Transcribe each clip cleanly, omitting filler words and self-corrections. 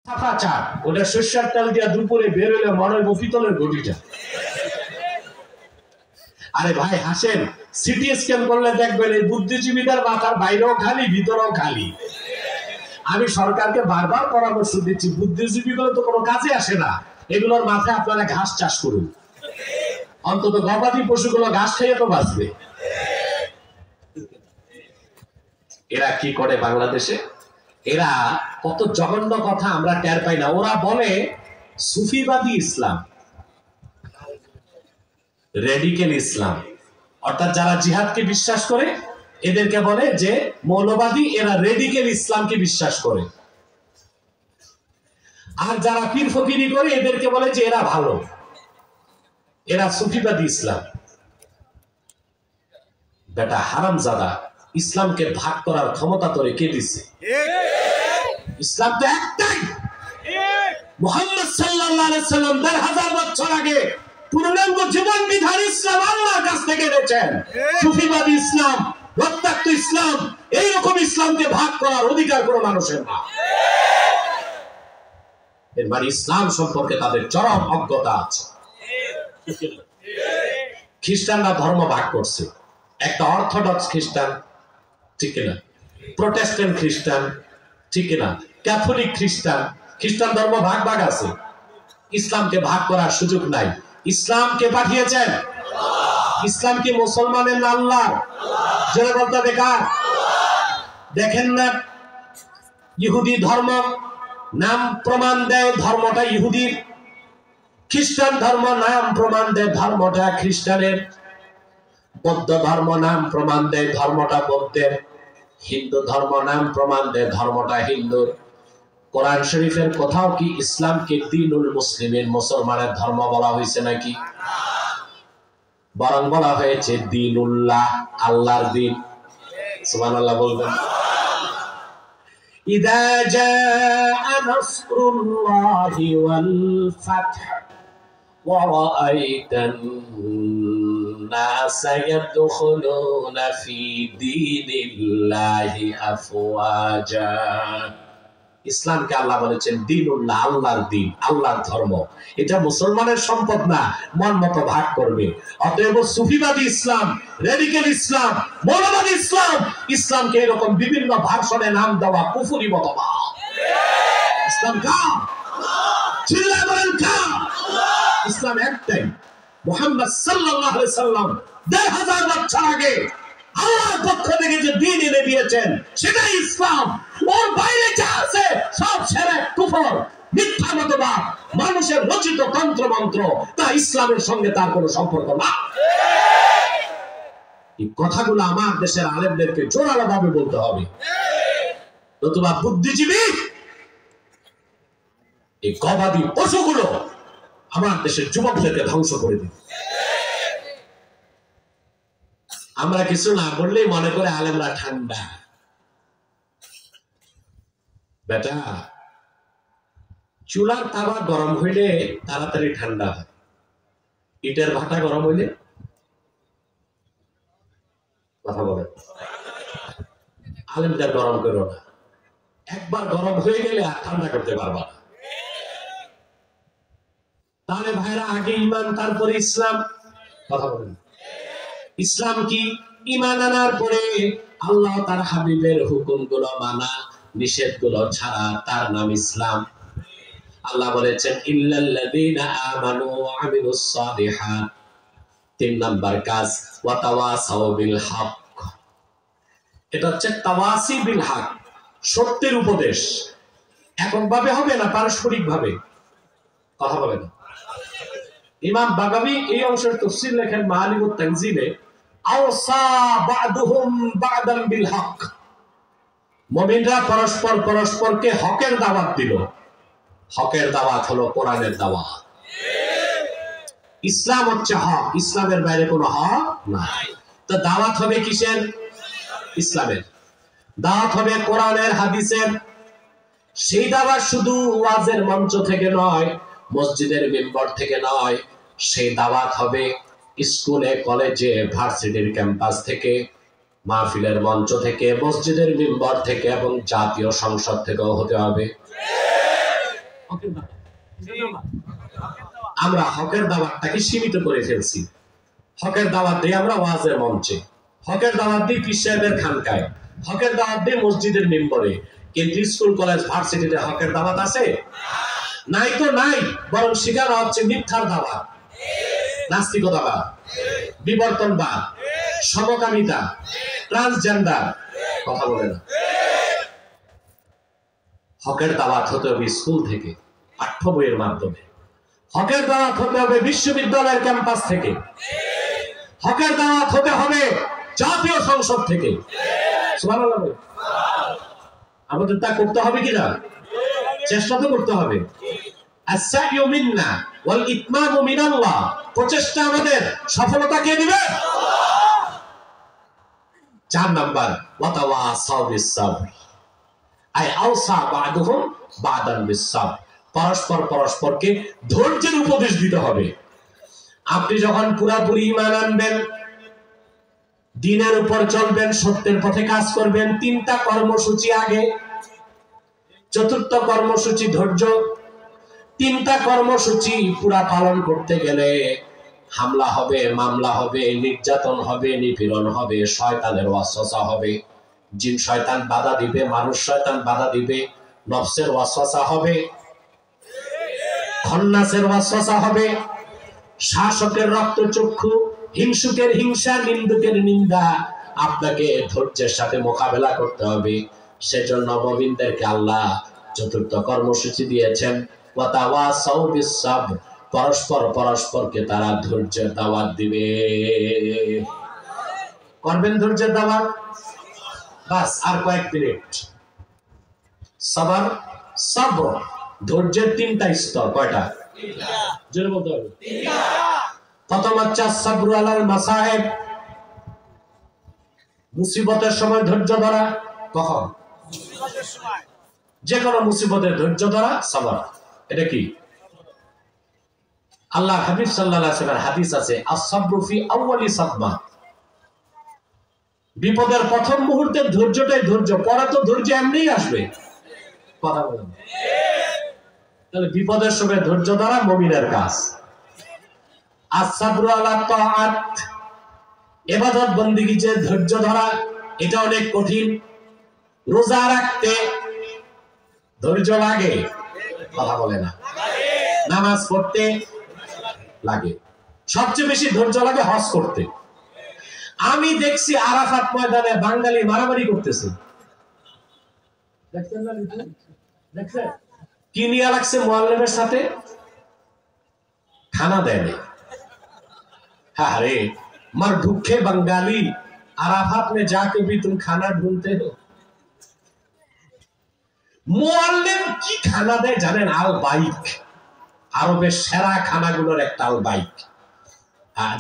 ছাপা চা ওটা সর্ষের তেল দিয়া দুপুরে বের হইলে মনে হয় পিতলের ঘটিটা। আরে ভাই হাসেন, সিটি স্ক্যান করলে দেখবেন এই বুদ্ধিজীবীদের মাথার বাইরেও খালি ভিতরেও খালি। আমি সরকারকে বারবার পরামর্শ দিচ্ছি, বুদ্ধিজীবীগুলো তো কোনো কাজে আসে না, এগুলোর মাথায় আপনারা ঘাস চাষ করুন, অন্তত গবাদি পশুগুলো ঘাস খেয়ে তো বাঁচবে। এরা কি করে বাংলাদেশে? এরা কত জঘন্য কথা আমরা টের পাই না। ওরা বলে সুফিবাদী ইসলাম, রেডিক্যাল ইসলাম, অর্থাৎ যারা জিহাদকে বিশ্বাস করে এদেরকে বলে যে মৌলবাদী, এরা রেডিক্যাল ইসলামকে বিশ্বাস করে। আর যারা পীর ফকিরি করে এদেরকে বলে যে এরা ভালো, এরা সুফিবাদী ইসলাম। বেটা হারামজাদা, ইসলামকে ভাগ করার ক্ষমতা তোরে কে দিছে? ইসলাম তো একটাই। মুহাম্মদ সাল্লাল্লাহু আলাইহি সাল্লাম ১০০০ বছর আগে পূর্ণাঙ্গ জীবন বিধান ইসলাম আল্লাহর কাছ থেকে এনেছেন। সুফিবাদী ইসলাম, রক্তাক্ত ইসলাম, এইরকম ইসলামকে ভাগ করার অধিকার কোনো মানুষের না। এর মানে ইসলাম সম্পর্কে তাদের চরম অজ্ঞতা আছে। খ্রিস্টানরা ধর্ম ভাগ করছে, একটা অর্থোডক্স খ্রিস্টান, ঠিক না, প্রোটেস্ট্যান্ট খ্রিস্টান, ঠিক না, ক্যাথলিক খ্রিস্টান, খ্রিস্টান ধর্ম ভাগ ভাগ আছে। ইসলামকে ভাগ করার সুযোগ নাই। ইসলামকে পাঠিয়েছেন, ইসলাম কি মুসলমানের না আল্লাহর? যারা বলতে বেকার দেখেন না, ইহুদি ধর্ম নাম প্রমাণ দেয় ধর্মটা ইহুদির, খ্রিস্টান ধর্ম নাম প্রমাণ দেয় ধর্মটা খ্রিস্টানের, বৌদ্ধ ধর্ম নাম প্রমাণ দেয় ধর্মটা বৌদ্ধের, হিন্দু ধর্ম নাম প্রমাণ দেয় ধর্মটা হিন্দুর। কোরআন শরীফের কোথাও কি ইসলামকে দ্বীনুল মুসলিমিন, মুসলমানের ধর্ম বলা হয়েছে নাকি? বরং বলা হয়েছে দ্বীনুল্লাহ, আল্লাহর দ্বীন। সুবহানাল্লাহ বলবেন। ইযা জাআ নাসরুল্লাহি ওয়াল ফাতহ ওয়া রাআইতান নাসা ইয়াদখুলুনা ফি দীনিল্লাহি আফওয়াজা। ইসলামকে আল্লাহ বলেছেন দ্বীনুল্লাহ, আল্লাহর দ্বীন, আল্লাহর ধর্ম। এটা মুসলমানের সম্পদ না, মন মতো ভাগ করবে। অতএব সুফিবাদী ইসলাম, রেডিক্যাল ইসলাম, মৌলবাদী ইসলাম, ইসলামকে এরকম বিভিন্ন ভার্সনে নাম দেওয়া কুফরি মতবাদ। ইসলাম কার? চিল্লায় বলেন কার? ইসলাম একটাই। মুহাম্মদ সাল্লাল্লাহু আলাইহি সাল্লাম ১০০০ বছর আগে আল্লাহর পক্ষ থেকে যে দ্বীন এনে দিয়েছেন সেটাই ইসলাম। ওর বাইরে যা আছে সব শিরক, কুফর, মিথ্যা মতবাদ, মানুষের রচিত তন্ত্র মন্ত্র, তা ইসলামের সঙ্গে তার কোনো সম্পর্ক না। এই কথাগুলো আমার দেশের আলেমদেরকে জোরালোভাবে বলতে হবে, নতুবা বুদ্ধিজীবী এই গবাদি পশুগুলো আমার দেশের যুবকদেরকে ধ্বংস করে দিবে। আমরা কিছু না বললেই মনে করে আলেমরা ঠান্ডা। বেটা, চুলার তাওয়া গরম হইলে তাড়াতাড়ি ঠান্ডা হয়, ইটের ভাটা গরম হইলে কথা বলে। আলেমদের গরম করো না, একবার গরম হয়ে গেলে আর ঠান্ডা করতে পারবা না। তাহলে ভাইরা, আগে ঈমান তারপরে ইসলাম। কথা বলেন। ইসলাম কি? ঈমান আনার পরে আল্লাহ তার হাবিবের হুকুমগুলো মানা, নিষেধগুলো ছাড়া, তার নাম ইসলাম। আল্লাহ বলেছেন ইল্লাল্লাযীনা আমানু ওয়া আমিলুস সালিহাত। ৩ নাম্বার কাজ ওয়া তাওয়াসাউ বিল হক। এটা হচ্ছে তাওয়াসি বিল হক, সত্যের উপদেশ। এককভাবে হবে না, পারস্পরিক ভাবে। কথা বলেন। ইমাম বাগাবী এই অংশের তাফসীর লেখেন মাআলিমুত তানজিলে, আওসা বা'দুহুম বা'দান বিল হক। মুমিনরা পরস্পর পরস্পরকে হকের দাওয়াত দিল। হকের দাওয়াত হলো কোরআনের দাওয়াত। ইসলাম হচ্ছে হক, ইসলামের বাইরে কোনো হক নাই। তো দাওয়াত হবে কিসের? ইসলামের। দাওয়াত হবে কোরআনের, হাদিসের। সেই দাওয়াত শুধু ওয়াজের মঞ্চ থেকে নয়, মসজিদের মিম্বর থেকে নয়, সেই দাওয়াত হবে স্কুলে, কলেজে, ভার্সিটির ক্যাম্পাস থেকে, মাহফিলের মঞ্চ থেকে, মসজিদের মিম্বর থেকে এবং জাতীয় সংসদ থেকেও হতে হবে। হকের দাওয়াত। আমরা হকের দাওয়াতটাকে সীমিত করে ফেলছি। হকের দাওয়াত দিই আমরা ওয়াজের মঞ্চে, হকের দাওয়াত দিই পীর সাহেবের খানকায়, হকের দাওয়াত দিই মসজিদের মেম্বরে, কিন্তু স্কুল কলেজ ভার্সিটিতে হকের দাওয়াত আছে? নাই তো নাই, বরং শিখানো হচ্ছে মিথ্যার দাওয়াত, নাস্তিকতাবাদ, বিবর্তনবাদ, সমকামিতা, ট্রান্সজেন্ডার। কথা বলে না। হকের দাওয়াত হতে হবে স্কুল থেকে, পাঠ্য বইয়ের মাধ্যমে। হকের দাওয়াত হতে হবে বিশ্ববিদ্যালয়ের ক্যাম্পাস থেকে। হকের দাওয়াত হতে হবে জাতীয় সংসদ থেকে। সুবহানাল্লাহ। আমাদের তা করতে হবে কিনা? চেষ্টা তো করতে হবে। আস-সা'য়ু মিন্না ওয়াল ইতমামু মিনাল্লাহ। প্রচেষ্টা আমাদের, সফলতা কে দিবে? 4 নাম্বার, ওয়া তাওয়াসাউ বিস-সাবর। আই আওসা বা'দুহুম বা'দান বিস-সাবর। পরস্পর পরস্পরকে ধৈর্যের উপদেশ দিতে হবে। আপনি যখন পুরাপুরি ঈমান আনবেন, দ্বীনের উপর চলবেন, সত্যের পথে কাজ করবেন, 3টা কর্মসূচি আগে। চতুর্থ কর্মসূচি ধৈর্য। 3টা কর্মসূচি পুরা পালন করতে গেলে হামলা হবে, মামলা হবে, নির্যাতন হবে, নিপীড়ন হবে, শয়তানের ওয়াসওয়াসা হবে। জিন শয়তান বাধা দিবে, মানুষ শয়তান বাধা দিবে, নফসের ওয়াসওয়াসা হবে, খন্নাসের ওয়াসওয়াসা হবে, শাসকের রক্তচক্ষু, হিংসুকের হিংসা, নিন্দুকের নিন্দা। আপনাকে ধৈর্যের সাথে মোকাবেলা করতে হবে। সেজন্য মুমিনদেরকে আল্লাহ চতুর্থ কর্মসূচি দিয়েছেন, ওয়া তাওয়াসাউ বিস-সাবর। পরস্পর পরস্পরকে তারা ধৈর্যের দাওয়াত দিবে। করবেন ধৈর্যের দাওয়াত? বাস আর কয়েক মিনিট। সবর, সবর, ধৈর্যের 3টা স্তর। কয়টা? 3টা। জোরে বলতে হবে। 3টা। প্রথম হচ্ছে সাবরু আলাল মাসায়েব। মুসিবতের সময় ধৈর্য ধরা। কখন? মুসিবতের সময়। যে কোনো মুসিবতের ধৈর্য ধরা সবর। এটা কি? আল্লাহ হাবিব সাল্লাল্লাহু আলাইহি ওয়াসাল্লামের হাদিস আছে, আস-সাবরু ফি আউয়ালি সাদমা। বিপদের প্রথম মুহূর্তে ধৈর্যটাই ধৈর্য, পরে তো ধৈর্য এমনিই আসবে। কথা বলেন। তাহলে বিপদের সময় ধৈর্য ধরা মুমিনের কাজ। আস-সাবরু আলা তাআত, ইবাদত বন্দেগীতে ধৈর্য ধরা, এটা অনেক কঠিন। রোজা রাখতে ধৈর্য লাগে। কথা বলে না। নামাজ পড়তে লাগে। সবচেয়ে বেশি ধৈর্য লাগে হজ করতে। আমি দেখছি আরাফাত ময়দানে বাঙালি মারামারি করতেছে। দেখছেন না? দেখছেন কি নিয়ে লাগছে? মুআল্লিমের সাথে খানা দেয় না। हाँ रे, मर भूखे बंगाली, अराफात में जाके भी तुम खाना ढूंढते हो। মুআল্লিম কি খানা দেয় জানেন? আল বাইক। আরবের সেরা খানাগুলোর একটা আল বাইক।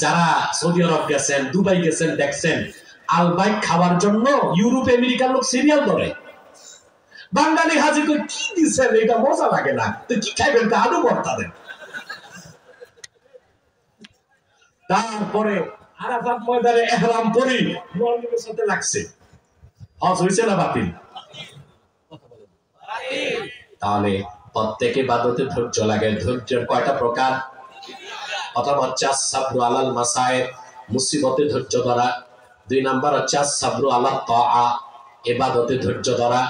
যারা সৌদি আরব গেছেন, দুবাই গেছেন, দেখছেন আল বাইক খাওয়ার জন্য ইউরোপ আমেরিকার লোক সিরিয়াল ধরে। বাঙালি হাজি কই কি দিছেন, এটা মজা লাগে না, তো কি খাইবেন? তা আলু ভর্তা দেন। তারপরে আরাফাত ময়দানে ইহরাম পরি মুআল্লিমের সাথে লাগছে। হজ হইছে না বাতিল? তাহলে প্রত্যেক ইবাদতে ধৈর্য লাগে। ধৈর্যের কয়টা প্রকার? প্রথম হচ্ছে আস-সাবরু আলাল মাসায়েব, মুসিবতে ধৈর্য ধরা। 2 নাম্বার হচ্ছে আস-সাবরু আলাত তাআ, ইবাদতে ধৈর্য ধরা।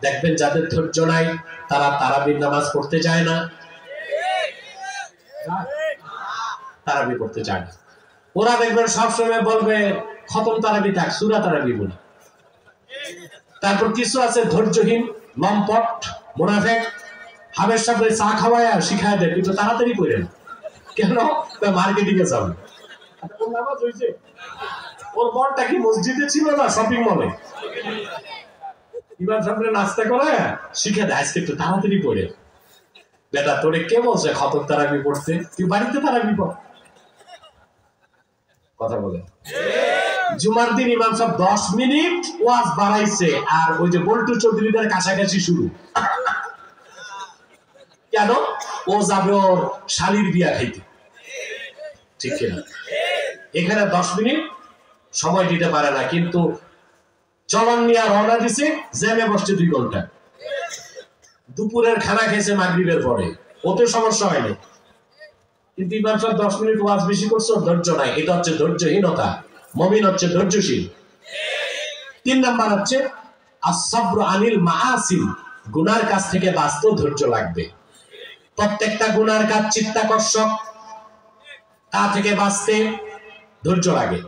দেখবেন যাদের ধৈর্য নাই তারা তারাবির নামাজ পড়তে যায় না, তারাবি পড়তে চায় না। ওরা দেখবেন সবসময় বলবে খতম তারাবি থাক, সূরা তারাবি বলি। তারপর কিছু আছে ধৈর্যহীন, লম্পট, মুনাফিক, হাবের সাথে চা খাওয়ায় আর শিখায় দেয়, কিন্তু তাড়াতাড়ি পড়ে না। কেন? মার্কেটিং এ যাবে। ওর নামাজ হইছে, ওর মনটা কি মসজিদে ছিল না শপিং মলে? ইমাম সাহেব নাস্তা করে শিখে দেয়, আজকে একটু তাড়াতাড়ি পড়ে। বেটা তোরে কে বলছে খতম তারাবি পড়তে? তুই বাড়িতে তারাবি পড়। কথা বলে। জুমার দিন ইমাম সাহেব 10 মিনিট ওয়াজ বাড়াইছে, আর ওই যে বল্টু চৌধুরীদের কাছাকাছি শুরু। কেন? ও যাবে ওর শালির বিয়া খাইতে। ঠিক কিনা? এখানে 10 মিনিট সময় দিতে পারে না, কিন্তু চলন নিয়ে রওনা দিছে, জ্যামে বসছে 2 ঘন্টা। দুপুরের খানা খেয়েছে মাগরিবের পরে, ওতে সমস্যা হয়নি, কিন্তু ইমাম সাহেব 10 মিনিট ওয়াজ বেশি করছে, ধৈর্য নাই, এটা হচ্ছে ধৈর্যহীনতা। মুমিন হচ্ছে ধৈর্যশীল। 3 নাম্বার হচ্ছে as-sabru আনিল মাআসি, গুনার কাছ থেকে বাঁচতে ধৈর্য লাগবে। প্রত্যেকটা গুনার কাজ চিত্তাকর্ষক, তা থেকে বাঁচতে ধৈর্য লাগে।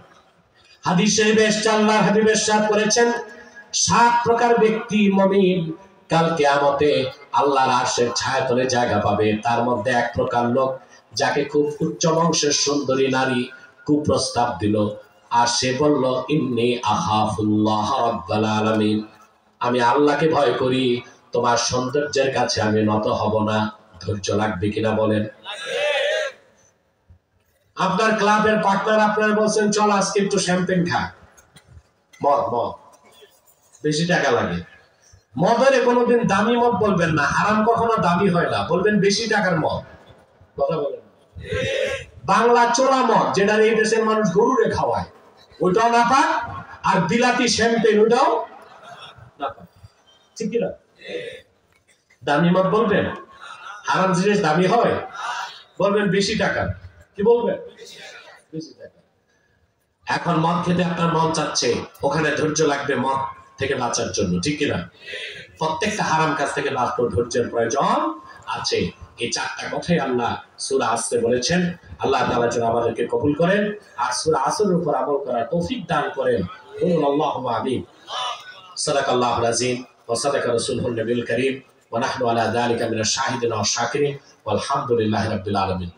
হাদিস শরীফে আল্লাহর হাবিব ইরশাদ করেছেন 7 প্রকার ব্যক্তি মুমিন কাল কিয়ামতে আল্লাহর আরশের ছায়াতলে জায়গা পাবে। তার মধ্যে 1 প্রকার লোক যাকে খুব উচ্চ বংশের সুন্দরী নারী কুপ্রস্তাব দিল, আর সে বলল ইন্নী আখাফুল্লাহ রাব্বাল আলামিন, আমি আল্লাহকে ভয় করি, তোমার সৌন্দর্যের কাছে আমি নত হব না। ধৈর্য লাগবে কিনা বলেন? আপনার ক্লাবের পার্টনার আপনার বলছেন চল আজকে একটু শ্যাম্পেন খা, মদ বেশি টাকা লাগে। মদের কোনোদিন দামি মদ বলবেন না, হারাম কখনো দামি হয় না, বলবেন বেশি টাকার মদ। কথা বলেন। বাংলা চোরা মদ, যেটা এই দেশের মানুষ গরুরে খাওয়ায়, ওইটাও না পাক, আর বিলাতি শ্যাম্পেন ওইটাও না পাক। ঠিক কিনা? দামি মদ বলবেন, হারাম জিনিস দামি হয়, বলবেন বেশি টাকা। কি বলবেন? বেশি টাকা। এখন মদ খেতে আপনার মন চাচ্ছে, ওখানে ধৈর্য লাগবে মদ থেকে বাঁচার জন্য, ঠিক কিনা? প্রত্যেকটা হারাম কাজ থেকে বাঁচতে ধৈর্যের প্রয়োজন আছে। এই 4টা কথাই আল্লাহ সূরা আসরে বলেছেন। আল্লাহ তাআলা যেন আমাদেরকে কবুল করেন আর সূরা আসরের উপর আমল করার তৌফিক দান করেন। বলুন আল্লাহুম্মা আমিন। সাদাকাল্লাহুল আযীম ওয়া সাদাকা রাসূলুহুন নবিয়্যুল কারীম ওয়া নাহনু আলা যালিকা মিনাশ শাহিদিন ওয়াশ শাকিরিন ওয়াল হামদুলিল্লাহি রাব্বিল আলামিন।